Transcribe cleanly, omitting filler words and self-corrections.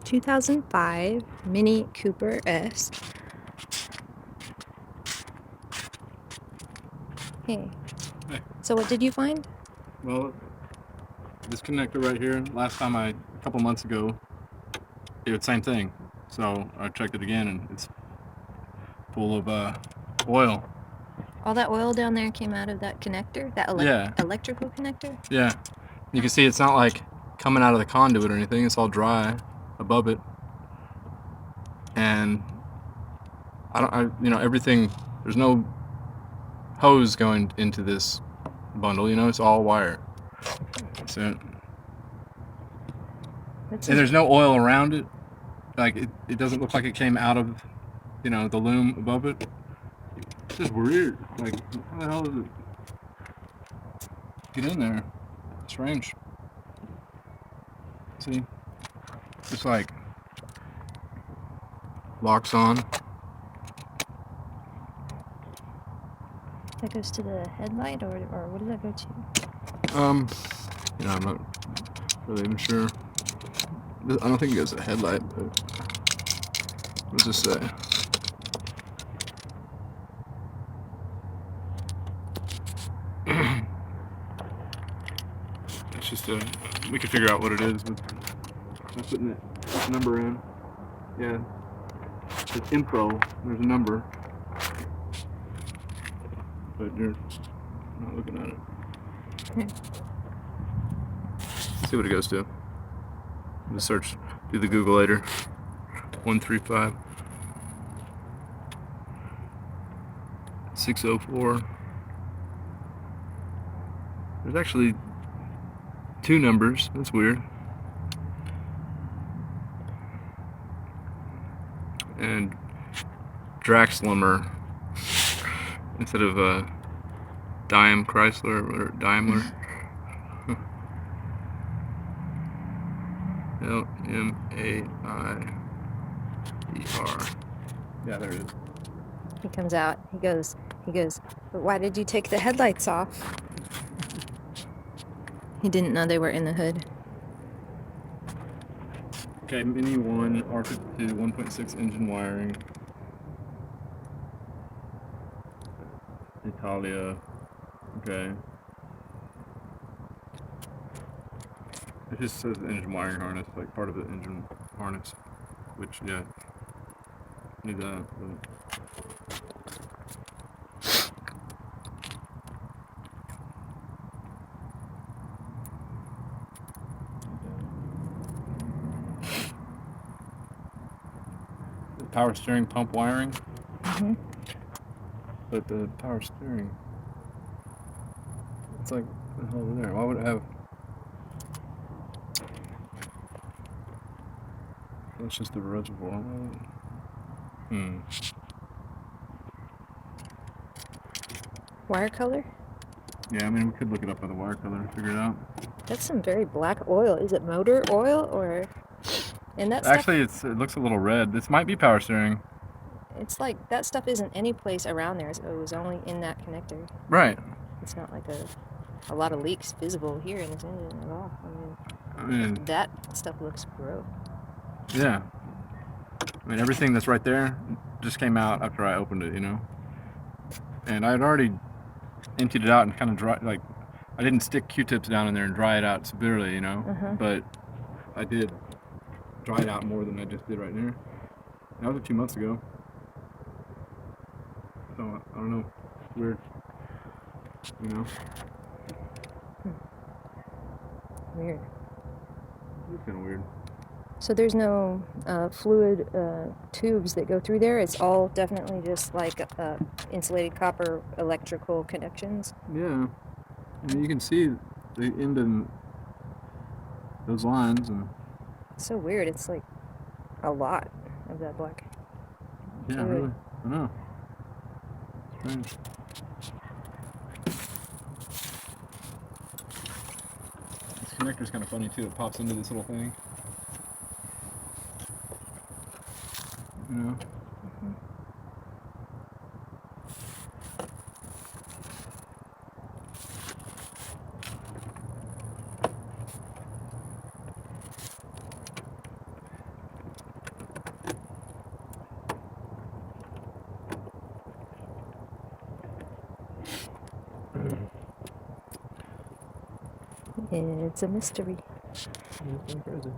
2005 Mini Cooper S. Hey, Hey. so what did you find? Well, this connector right here, last time a couple months ago, it did the same thing. So I checked it again and it's full of oil. All that oil down there came out of that connector? That Yeah. electrical connector? Yeah. You can see it's not like coming out of the conduit or anything. It's all dry above it. And everything, there's no hose going into this bundle, it's all wire. So, and there's no oil around it. Like it doesn't look like it came out of, the loom above it. It's just weird. Like, how the hell does it get in there? Strange. See? Just like locks on. That goes to the headlight, or what does that go to? I'm not really even sure. I don't think it goes to the headlight, but what does this say? It's just we could figure out what it is by putting that number in. Yeah. It's info. There's a number. But you're not looking at it. See what it goes to. Just search, do the Google later. 135 604. There's actually two numbers. That's weird. And Draxlimer instead of Dime Chrysler or Daimler. Lmaier. Yeah, there it is. He comes out. He goes, but why did you take the headlights off? He didn't know they were in the hood. Okay, Mini 1, R52, 1.6 engine wiring. Italia. Okay. It just says engine wiring harness, like part of the engine harness. Which, yeah. Need that. Power steering pump wiring. Mm-hmm. But the power steering, it's like the hell over there. Why would it have? That's just the reservoir. Wire color? Yeah, I mean we could look it up by the wire color and figure it out. That's some very black oil. Is it motor oil or? And that actually, it looks a little red. This might be power steering. It's like that stuff isn't any place around there. So it was only in that connector. Right. It's not like a lot of leaks visible here in this engine at all. I mean, that stuff looks gross. Yeah. I mean, everything that's right there just came out after I opened it, And I had already emptied it out and kind of dry, like, I didn't stick Q-tips down in there and dry it out severely, But I did dry it out more than I just did right there. That was 2 months ago. So, I don't know. Weird. Weird. It's kind of weird. So there's no fluid tubes that go through there? It's all definitely just like insulated copper electrical connections? Yeah. And you can see the end of those lines. And it's so weird. It's like a lot of that black. Yeah, fluid. Really. I know. Strange. This connector's kind of funny too. It pops into this little thing. It's a mystery. It's been crazy.